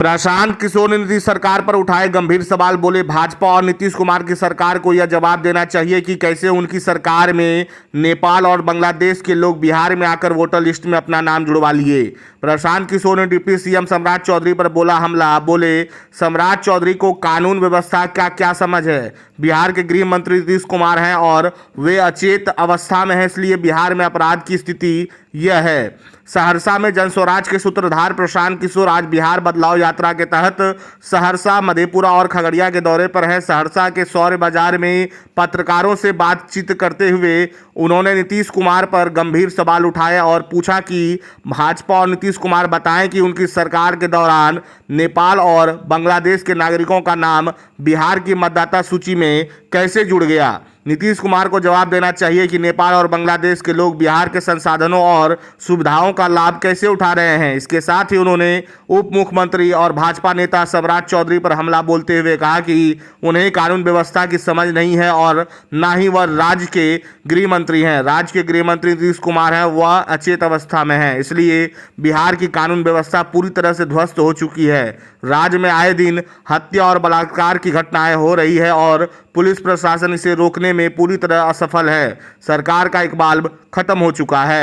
प्रशांत किशोर ने नीतीश सरकार पर उठाए गंभीर सवाल। बोले, भाजपा और नीतीश कुमार की सरकार को यह जवाब देना चाहिए कि कैसे उनकी सरकार में नेपाल और बांग्लादेश के लोग बिहार में आकर वोटर लिस्ट में अपना नाम जुड़वा लिए। प्रशांत किशोर ने डिप्टी सीएम सम्राट चौधरी पर बोला हमला। बोले, सम्राट चौधरी को कानून व्यवस्था का क्या समझ है। बिहार के गृह मंत्री नीतीश कुमार हैं और वे अचेत अवस्था में हैं, इसलिए बिहार में अपराध की स्थिति यह है। सहरसा में जन स्वराज के सूत्रधार प्रशांत किशोर आज बिहार बदलाव यात्रा के तहत सहरसा, मधेपुरा और खगड़िया के दौरे पर है। सहरसा के सौर्य बाजार में पत्रकारों से बातचीत करते हुए उन्होंने नीतीश कुमार पर गंभीर सवाल उठाए और पूछा कि भाजपा और नीतीश कुमार बताएं कि उनकी सरकार के दौरान नेपाल और बांग्लादेश के नागरिकों का नाम बिहार की मतदाता सूची में कैसे जुड़ गया। नीतीश कुमार को जवाब देना चाहिए कि नेपाल और बांग्लादेश के लोग बिहार के संसाधनों और सुविधाओं का लाभ कैसे उठा रहे हैं। इसके साथ ही उन्होंने उप मुख्यमंत्री और भाजपा नेता सम्राट चौधरी पर हमला बोलते हुए कहा कि उन्हें कानून व्यवस्था की समझ नहीं है और ना ही वह राज्य के गृह मंत्री हैं। राज्य के गृह मंत्री नीतीश कुमार हैं, वह अचेत अवस्था में हैं, इसलिए बिहार की कानून व्यवस्था पूरी तरह से ध्वस्त हो चुकी है। राज्य में आए दिन हत्या और बलात्कार की घटनाएं हो रही है और पुलिस प्रशासन इसे रोकने में पूरी तरह असफल है। सरकार का इकबाल खत्म हो चुका है।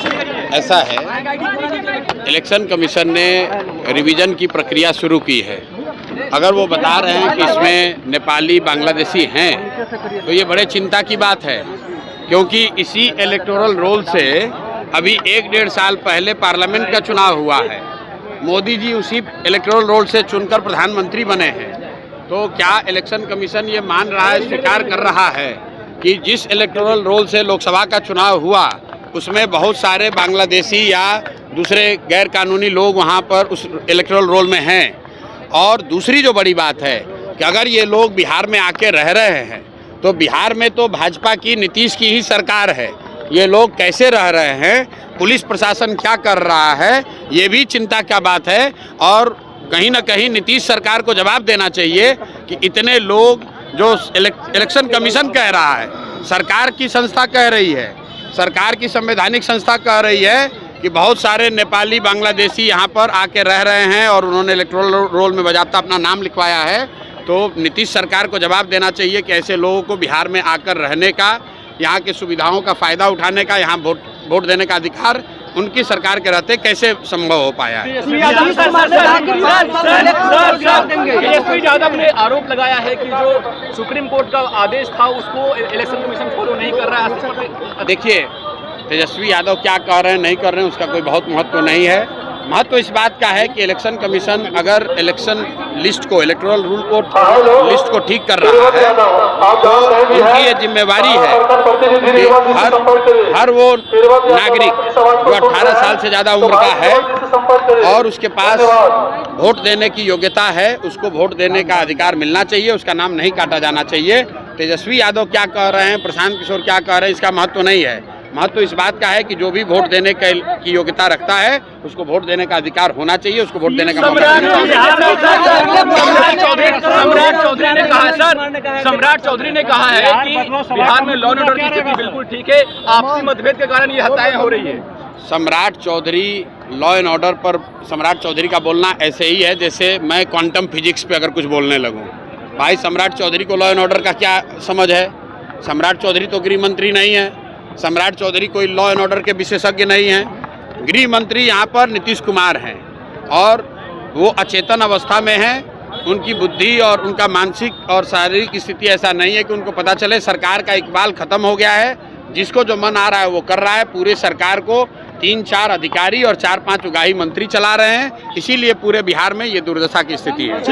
ऐसा है, इलेक्शन कमीशन ने रिवीजन की प्रक्रिया शुरू की है। अगर वो बता रहे हैं कि इसमें नेपाली बांग्लादेशी हैं तो ये बड़े चिंता की बात है, क्योंकि इसी इलेक्टोरल रोल से अभी 1-1.5 साल पहले पार्लियामेंट का चुनाव हुआ है। मोदी जी उसी इलेक्टोरल रोल से चुनकर प्रधानमंत्री बने हैं। तो क्या इलेक्शन कमीशन ये मान रहा है, स्वीकार कर रहा है कि जिस इलेक्टोरल रोल से लोकसभा का चुनाव हुआ उसमें बहुत सारे बांग्लादेशी या दूसरे गैर कानूनी लोग वहाँ पर उस इलेक्टोरल रोल में हैं। और दूसरी जो बड़ी बात है कि अगर ये लोग बिहार में आके रह रहे हैं तो बिहार में तो भाजपा की, नीतीश की ही सरकार है। ये लोग कैसे रह रहे हैं, पुलिस प्रशासन क्या कर रहा है, ये भी चिंता क्या बात है। और कहीं ना कहीं नीतीश सरकार को जवाब देना चाहिए कि इतने लोग, जो इलेक्शन कमीशन कह रहा है, सरकार की संस्था कह रही है, सरकार की संवैधानिक संस्था कह रही है कि बहुत सारे नेपाली बांग्लादेशी यहाँ पर आके रह रहे हैं और उन्होंने इलेक्टोरल रोल में बजाता अपना नाम लिखवाया है। तो नीतीश सरकार को जवाब देना चाहिए कि ऐसे लोगों को बिहार में आकर रहने का, यहाँ की सुविधाओं का फ़ायदा उठाने का, यहाँ वोट देने का अधिकार उनकी सरकार के रहते कैसे संभव हो पाया है। तेजस्वी यादव ने आरोप लगाया है कि जो सुप्रीम कोर्ट का आदेश था उसको इलेक्शन कमीशन फॉलो नहीं कर रहा है। देखिए, तेजस्वी यादव क्या कर रहे हैं नहीं कर रहे हैं उसका कोई बहुत महत्व नहीं है। महत्व इस बात का है कि इलेक्शन कमीशन अगर इलेक्शन लिस्ट को, इलेक्टोरल रूल को, लिस्ट को ठीक कर रहा है तो उनकी ये जिम्मेवारी है कि हर वो नागरिक जो 18 साल से ज़्यादा उम्र का है और उसके पास वोट देने की योग्यता है, उसको वोट देने का अधिकार मिलना चाहिए, उसका नाम नहीं काटा जाना चाहिए। तेजस्वी यादव क्या कह रहे हैं, प्रशांत किशोर क्या कह रहे हैं, इसका महत्व नहीं है। महत्व इस बात का है कि जो भी वोट देने की योग्यता रखता है उसको वोट देने का अधिकार होना चाहिए, उसको वोट देने का मौका मिलना चाहिए। सम्राट चौधरी ने कहा है कि बिहार में लॉ एंड ऑर्डर की स्थिति बिल्कुल ठीक है, आपसी मतभेद के कारण ये हत्याएं हो रही है। सम्राट चौधरी, लॉ एंड ऑर्डर पर सम्राट चौधरी का बोलना ऐसे ही है जैसे मैं क्वांटम फिजिक्स पे अगर कुछ बोलने लगूं। भाई, सम्राट चौधरी को लॉ एंड ऑर्डर का क्या समझ है? सम्राट चौधरी तो गृह मंत्री नहीं है, सम्राट चौधरी कोई लॉ एंड ऑर्डर के विशेषज्ञ नहीं हैं। गृह मंत्री यहाँ पर नीतीश कुमार हैं और वो अचेतन अवस्था में हैं। उनकी बुद्धि और उनका मानसिक और शारीरिक स्थिति ऐसा नहीं है कि उनको पता चले। सरकार का इकबाल खत्म हो गया है, जिसको जो मन आ रहा है वो कर रहा है। पूरे सरकार को 3-4 अधिकारी और 4-5 उगाही मंत्री चला रहे हैं, इसीलिए पूरे बिहार में ये दुर्दशा की स्थिति है।